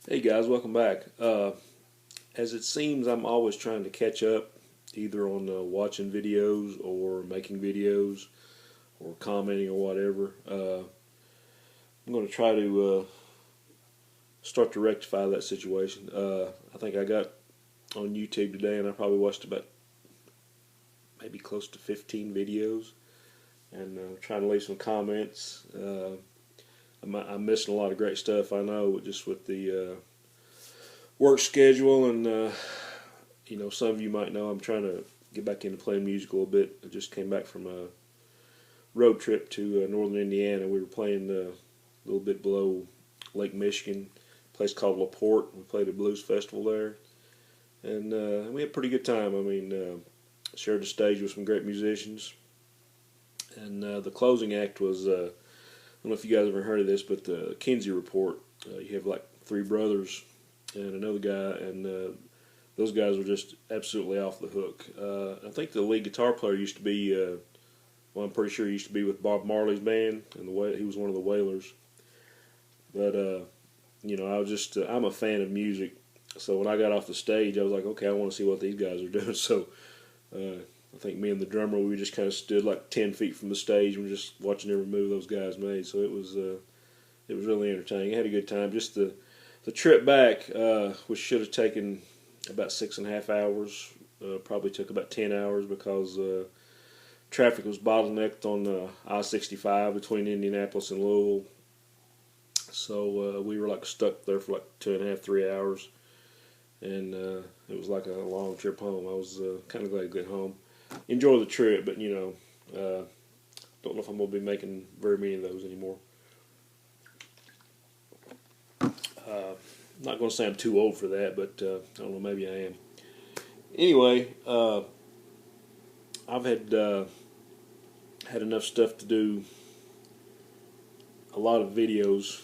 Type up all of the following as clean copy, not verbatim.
Hey guys, welcome back. As it seems, I'm always trying to catch up, either on watching videos or making videos or commenting or whatever. I'm going to try to start to rectify that situation. I think I got on YouTube today, and I probably watched about maybe close to 15 videos, and trying to leave some comments. I'm missing a lot of great stuff. I know, just with the work schedule and some of you might know I'm trying to get back into playing music a little bit. I just came back from a road trip to northern Indiana. We were playing a little bit below Lake Michigan, a place called LaPorte. We played a blues festival there, and we had a pretty good time. I mean, shared the stage with some great musicians, and the closing act was, I don't know if you guys ever heard of this, but the Kinsey Report. You have like three brothers and another guy, and those guys were just absolutely off the hook. I think the lead guitar player used to be, well, I'm pretty sure he used to be with Bob Marley's band, and he was one of the Wailers. But I'm a fan of music, so when I got off the stage, I was like, okay, I want to see what these guys are doing. So I think me and the drummer, we just kind of stood like 10 feet from the stage and were just watching every move those guys made. So it was really entertaining. I had a good time. Just the trip back, which should have taken about 6.5 hours, probably took about 10 hours because traffic was bottlenecked on I-65 between Indianapolis and Louisville. So we were like stuck there for like 2.5, 3 hours, and it was like a long trip home. I was kind of glad to get home. Enjoy the trip, but don't know if I'm going to be making very many of those anymore. Not going to say I'm too old for that, but I don't know, maybe I am. Anyway, I've had enough stuff to do a lot of videos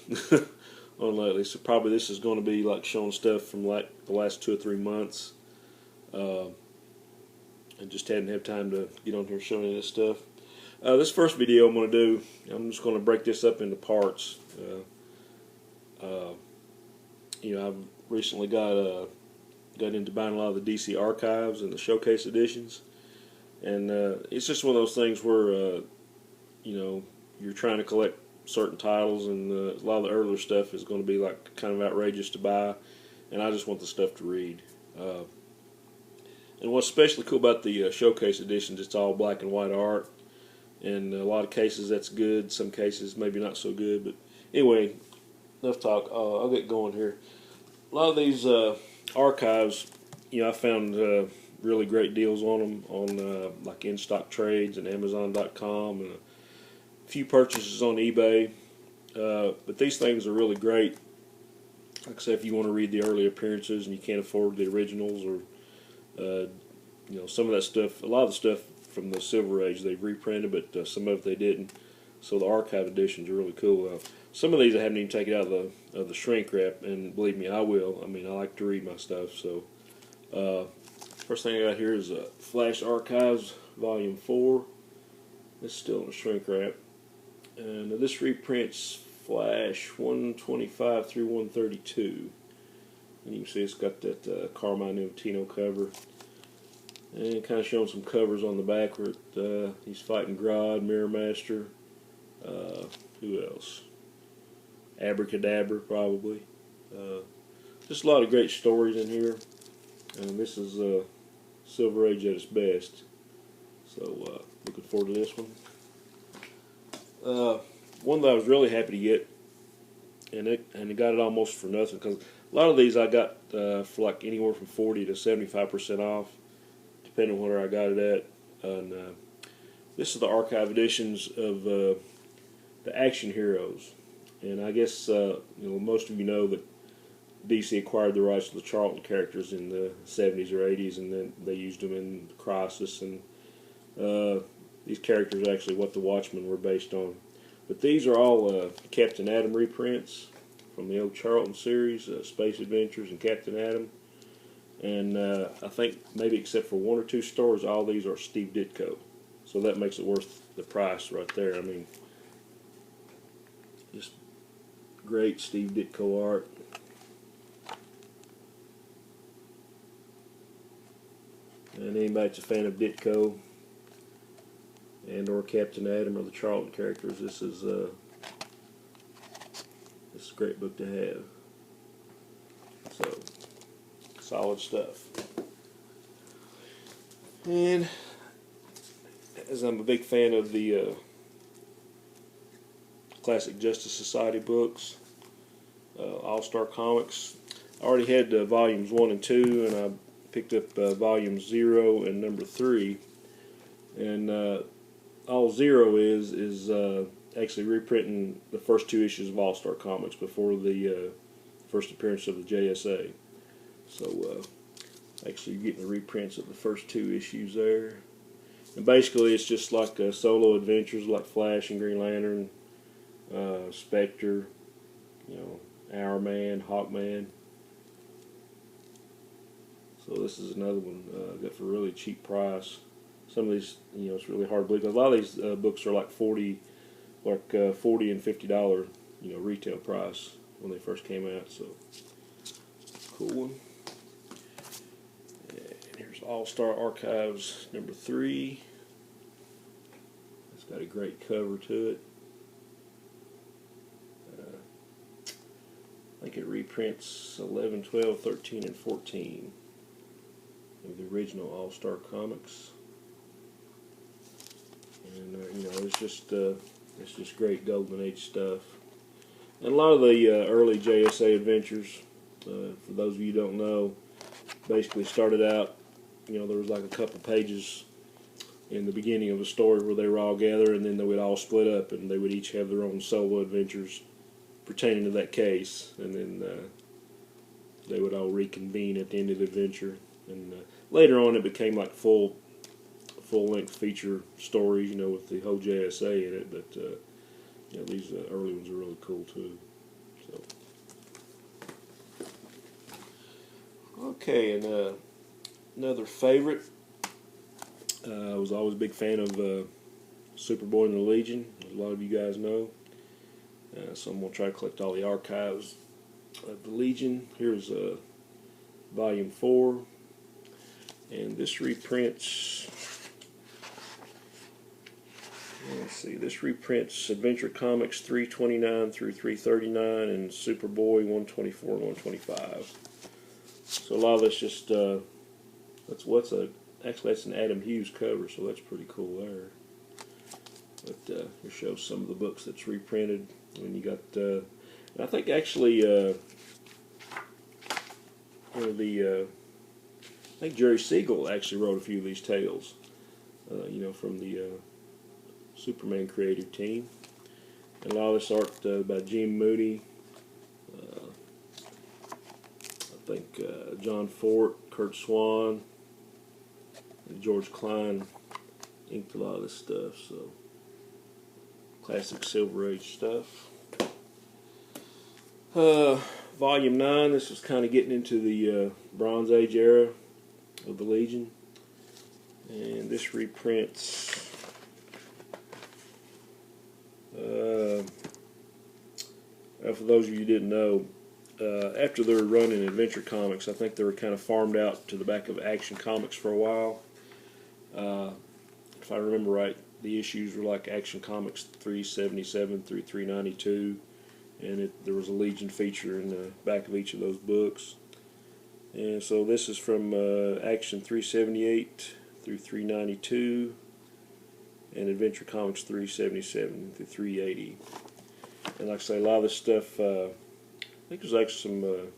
on lately, so probably this is going to be like showing stuff from like the last 2 or 3 months. I just hadn't had time to get on here showing you this stuff. This first video I'm going to do, I'm just going to break this up into parts. I've recently got into buying a lot of the DC archives and the showcase editions, and it's just one of those things where you're trying to collect certain titles, and a lot of the earlier stuff is going to be like kind of outrageous to buy, and I just want the stuff to read. And what's especially cool about the showcase editions, it's all black and white art. In a lot of cases that's good, some cases maybe not so good. But anyway, enough talk. I'll get going here. A lot of these archives, I found really great deals on them on like In Stock Trades and Amazon.com, and a few purchases on eBay. But these things are really great. Like I said, if you want to read the early appearances and you can't afford the originals, or some of that stuff, a lot of the stuff from the Silver Age they've reprinted, but some of it they didn't. So the archive editions are really cool. Some of these I haven't even taken out of the shrink wrap, and believe me, I will. I mean, I like to read my stuff. So first thing I got here is Flash Archives Volume 4. It's still in the shrink wrap, and this reprints Flash 125 through 132. And you can see it's got that Carmine Infantino cover. And kind of showing some covers on the back where he's fighting Grodd, Mirror Master. Who else? Abracadabra, probably. Just a lot of great stories in here. And this is Silver Age at its best. So, looking forward to this one. One that I was really happy to get, and I got it almost for nothing, because a lot of these I got for like anywhere from 40 to 75% off, depending on where I got it at. And this is the archive editions of the Action Heroes, and I guess most of you know that DC acquired the rights to the Charlton characters in the 70s or 80s, and then they used them in Crisis, and these characters are actually what the Watchmen were based on. But these are all Captain Atom reprints from the old Charlton series, Space Adventures and Captain Atom. And I think maybe except for 1 or 2 stores, all these are Steve Ditko. So that makes it worth the price right there. I mean, just great Steve Ditko art. And anybody that's a fan of Ditko and or Captain Atom or the Charlton characters, this is a great book to have. So, solid stuff. And as I'm a big fan of the Classic Justice Society books, All-Star Comics, I already had volumes 1 and 2, and I picked up volumes 0 and number 3. And all 0 is actually reprinting the first 2 issues of All-Star Comics before the first appearance of the JSA. So actually you're getting the reprints of the first 2 issues there. And basically it's just like solo adventures like Flash and Green Lantern, Spectre, Hourman, Hawkman. So this is another one got for a really cheap price. Some of these, it's really hard to believe. A lot of these books are like $40 and $50, retail price when they first came out. So cool one. And here's All-Star Archives number 3. It's got a great cover to it. I think it reprints 11, 12, 13, and 14 of the original All-Star Comics. And it's just great Golden Age stuff. And a lot of the early JSA adventures, for those of you who don't know, basically started out, there was like a couple pages in the beginning of a story where they were all gathered, and then they would all split up, and they would each have their own solo adventures pertaining to that case, and then they would all reconvene at the end of the adventure. And later on, it became like full-length feature stories, with the whole JSA in it. But these early ones are really cool too. So, okay, and another favorite. I was always a big fan of Superboy and the Legion, as a lot of you guys know. So I'm going to try to collect all the archives of the Legion. Here's Volume 4. And this reprints, let's see, this reprints Adventure Comics 329 through 339 and Superboy 124 and 125. So a lot of this just, actually that's an Adam Hughes cover, so that's pretty cool there. But here shows some of the books that's reprinted. And you got, I think actually, I think Jerry Siegel actually wrote a few of these tales, from the Superman creative team. And a lot of this art by Jim Moody, I think John Fort, Kurt Swan, and George Klein inked a lot of this stuff. So classic Silver Age stuff. Volume 9, this is kind of getting into the Bronze Age era of the Legion. And this reprints for those of you who didn't know, after their run in Adventure Comics, I think they were kind of farmed out to the back of Action Comics for a while. If I remember right, the issues were like Action Comics 377 through 392, and there was a Legion feature in the back of each of those books. And so this is from Action 378 through 392, and Adventure Comics 377 through 380. And like I say, a lot of this stuff, I think there's actually some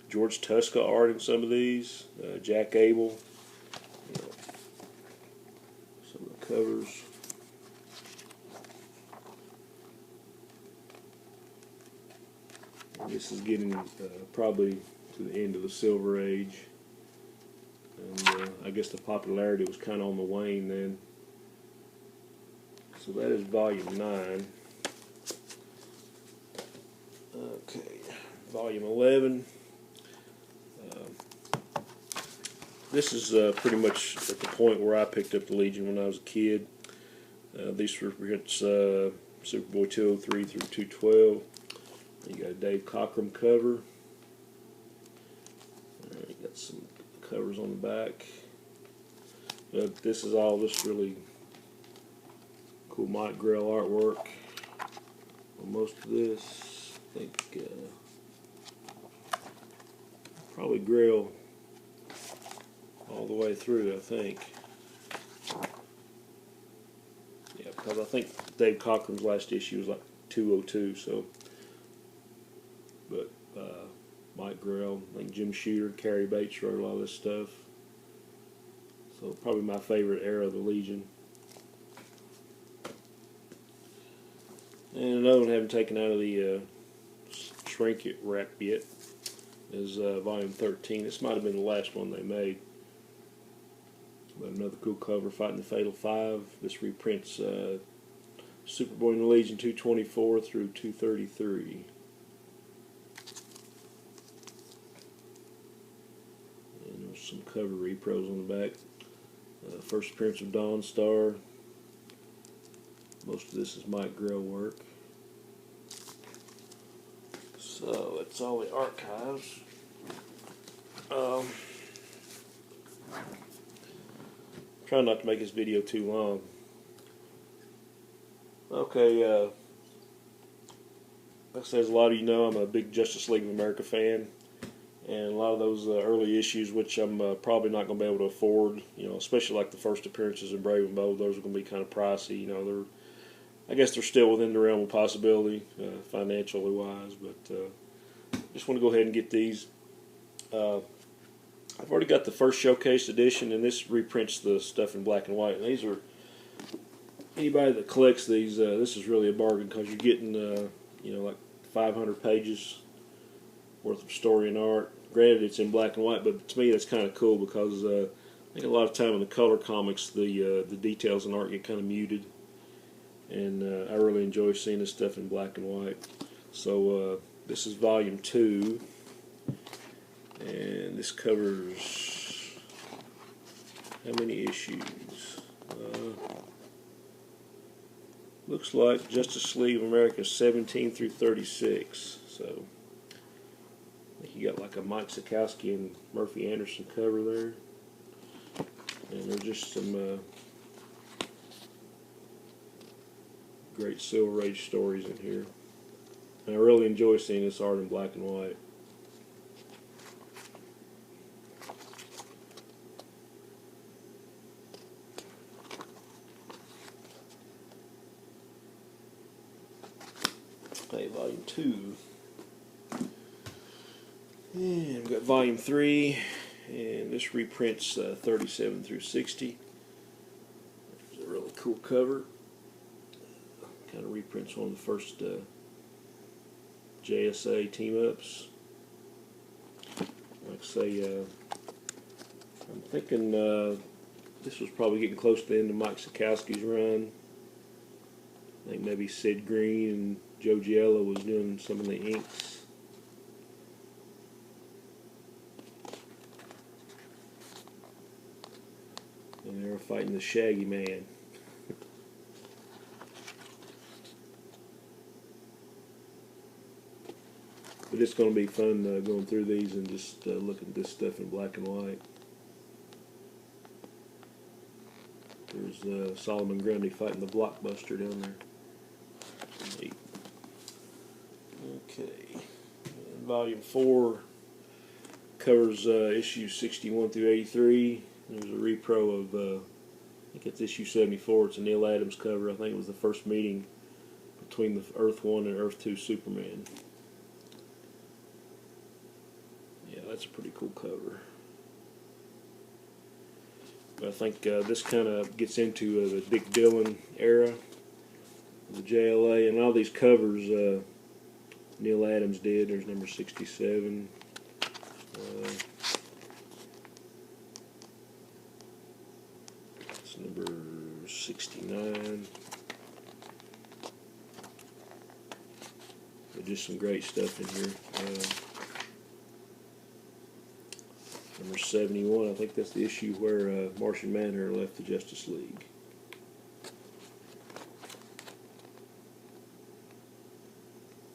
George Tuska art in some of these, Jack Abel, some of the covers. And this is getting probably to the end of the Silver Age, and I guess the popularity was kind of on the wane then. So that is Volume 9. Okay, Volume 11. This is pretty much at the point where I picked up the Legion when I was a kid. These represents Superboy 203 through 212. You got a Dave Cockrum cover. You got some covers on the back. This is all just really cool Mike Grell artwork on most of this. I think probably Grell all the way through, I think. Yeah, because I think Dave Cochran's last issue was like 202, so. But Mike Grell, I think Jim Shooter, Cary Bates wrote a lot of this stuff. So probably my favorite era of the Legion. And another one I haven't taken out of the shrink it wrap yet is volume 13. This might have been the last one they made. But another cool cover, Fighting the Fatal Five. This reprints Superboy and the Legion 224 through 233. And there's some cover repros on the back. First appearance of Dawnstar. Most of this is Mike Grell work. So that's all the archives. Trying not to make this video too long. Okay, like I said, as a lot of you know, I'm a big Justice League of America fan. And a lot of those early issues, which I'm probably not going to be able to afford, you know, especially like the first appearances in Brave and Bold, those are going to be kind of pricey. You know, I guess they're still within the realm of possibility, financially wise. But just want to go ahead and get these. I've already got the first showcase edition, and this reprints the stuff in black and white. And these are, anybody that collects these, this is really a bargain because you're getting, you know, like 500 pages worth of story and art. Granted, it's in black and white, but to me that's kind of cool because I think a lot of time in the color comics, the details and art get kind of muted, and I really enjoy seeing this stuff in black and white. So this is volume 2, and this covers how many issues? Looks like Justice League of America 17 through 36. So you got like a Mike Sekowsky and Murphy Anderson cover there. And there's just some great Silver Age stories in here. And I really enjoy seeing this art in black and white. Okay, volume 2. And we've got volume 3, and this reprints 37 through 60. It's a really cool cover. Kind of reprints one of the first JSA team-ups. Like I say, I'm thinking this was probably getting close to the end of Mike Sekowsky's run. I think maybe Sid Green and Joe Giello was doing some of the inks. And they were fighting the Shaggy Man. But it's going to be fun going through these and just looking at this stuff in black and white. There's Solomon Grundy fighting the Blockbuster down there. Neat. Okay. And volume 4 covers issues 61 through 83. There's a repro of, I think it's issue 74. It's a Neil Adams cover. I think it was the first meeting between the Earth 1 and Earth 2 Superman. Yeah, that's a pretty cool cover. But I think this kind of gets into the Dick Dillon era, the JLA, and all these covers Neil Adams did. There's number 67. It's number 69. But just some great stuff in here. Number 71, I think that's the issue where Martian Manhunter left the Justice League.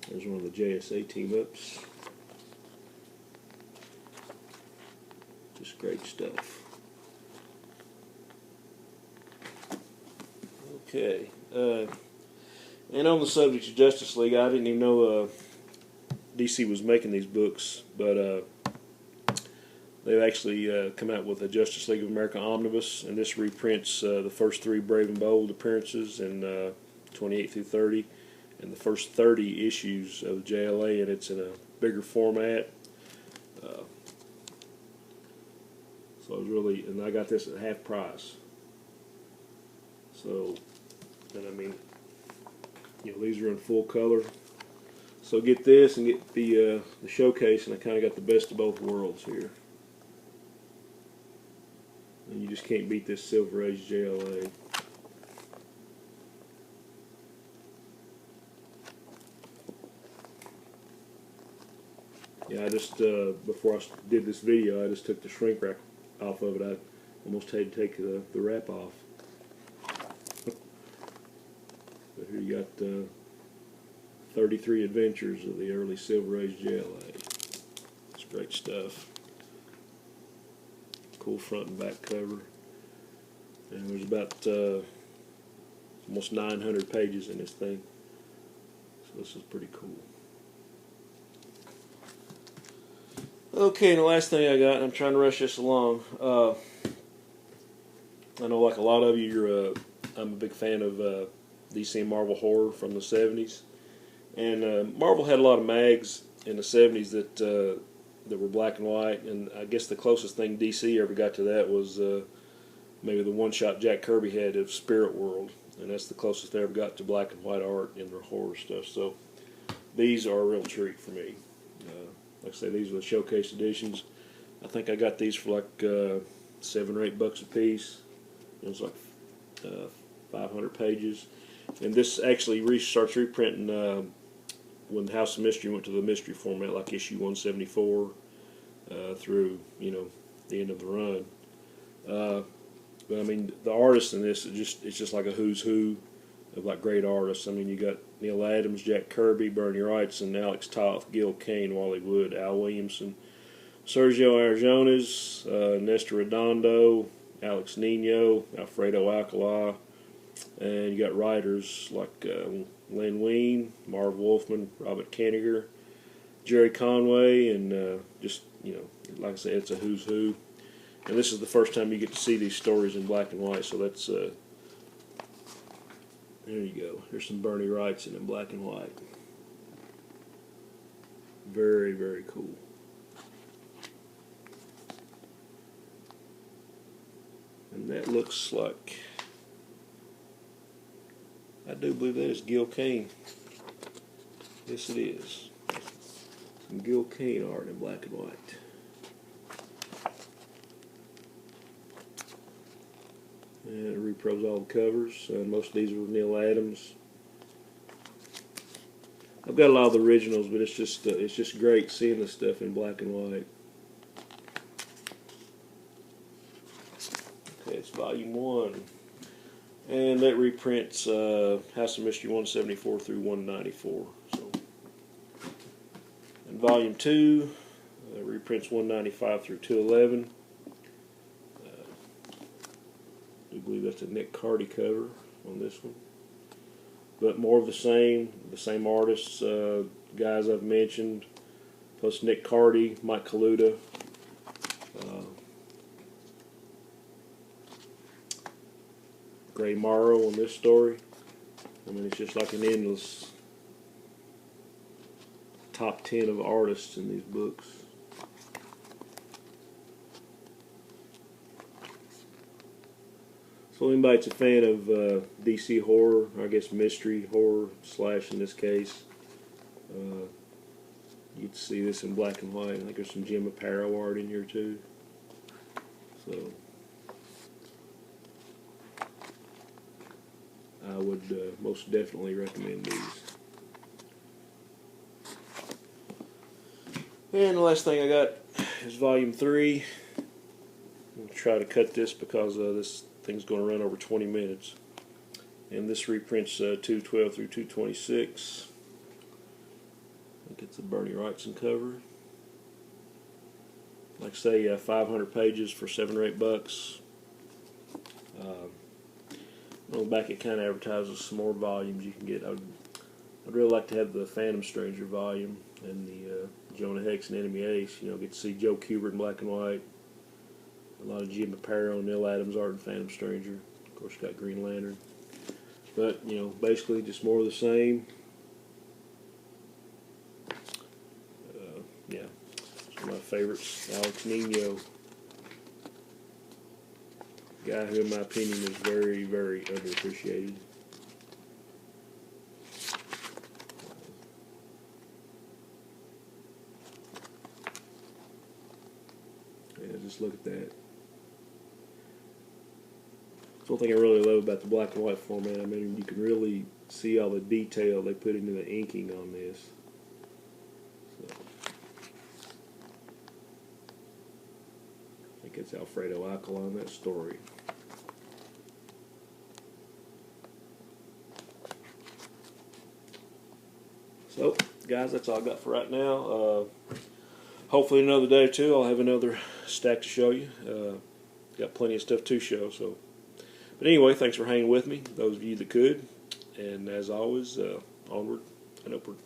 There's one of the JSA team-ups. Just great stuff. Okay. And on the subject of Justice League, I didn't even know DC was making these books, but they've actually come out with a Justice League of America omnibus, and this reprints the first 3 Brave and Bold appearances in 28 through 30, and the first 30 issues of JLA, and it's in a bigger format. So I was really, and I got this at half price. So, and I mean, you know, these are in full color. So get this and get the showcase, and I kind of got the best of both worlds here. And you just can't beat this Silver Age JLA. Yeah, I just, before I did this video, I just took the shrink wrap off of it. I almost had to take the wrap off. But here you got 33 adventures of the early Silver Age JLA. It's great stuff. Cool front and back cover. And there's about almost 900 pages in this thing. So this is pretty cool. Okay, and the last thing I got, and I'm trying to rush this along. I know, like a lot of you, I'm a big fan of DC and Marvel horror from the 70s. And Marvel had a lot of mags in the 70s that were black and white, and I guess the closest thing DC ever got to that was maybe the one-shot Jack Kirby had of Spirit World, and that's the closest they ever got to black and white art in their horror stuff. So these are a real treat for me. Like I say, these are the showcase editions. I think I got these for like $7 or $8 a piece. It was like 500 pages. And this actually starts reprinting when House of Mystery went to the mystery format, like issue 174 through, you know, the end of the run. But I mean, the artists in this, it's just like a who's who of like great artists. I mean, you got Neil Adams, Jack Kirby, Bernie Wrightson, Alex Toth, Gil Kane, Wally Wood, Al Williamson, Sergio Aragones, Nestor Redondo, Alex Nino, Alfredo Alcala, and you got writers like Len Wein, Marv Wolfman, Robert Kanigher, Jerry Conway, and just, you know, like I said, it's a who's who. And this is the first time you get to see these stories in black and white, so that's there you go. Here's some Bernie Wrightson in black and white. Very, very cool. And that looks like, I do believe that is Gil Kane. Yes, it is. Some Gil Kane art in black and white. And it repros all the covers. Most of these were Neil Adams. I've got a lot of the originals, but it's just great seeing this stuff in black and white. Okay, it's volume 1, and that reprints House of Mystery 174 through 194. So, and volume 2 reprints 195 through 211. I believe that's a Nick Cardy cover on this one. But more of the same artists, guys I've mentioned, plus Nick Cardy, Mike Kaluta, Gray Morrow on this story. I mean, it's just like an endless top 10 of artists in these books. So anybody that's a fan of DC horror, or I guess mystery horror / in this case, you get to see this in black and white. I think there's some Jim Aparo art in here too. So I would most definitely recommend these. And the last thing I got is volume 3. I'm going to try to cut this because this thing's going to run over 20 minutes. And this reprints 212 through 226. I think it's a Bernie Wrightson cover. Like I say, 500 pages for $7 or $8. On the back it kind of advertises some more volumes you can get. I'd really like to have the Phantom Stranger volume and the Jonah Hex and Enemy Ace. You know, get to see Joe Kubert in black and white. A lot of Jim Aparo, Neil Adams art in Phantom Stranger. Of course, got Green Lantern. But, you know, basically just more of the same. Yeah, it's one of my favorites. Alex Nino. Guy who, in my opinion, is very, very underappreciated. Yeah, just look at that. That's one thing I really love about the black and white format. I mean, you can really see all the detail they put into the inking on this. So, I think it's Alfredo Alcala on that story. So, guys, that's all I got for right now. Hopefully another day or two I'll have another stack to show you. Got plenty of stuff to show. So, but anyway, thanks for hanging with me, those of you that could. And as always, onward and upward.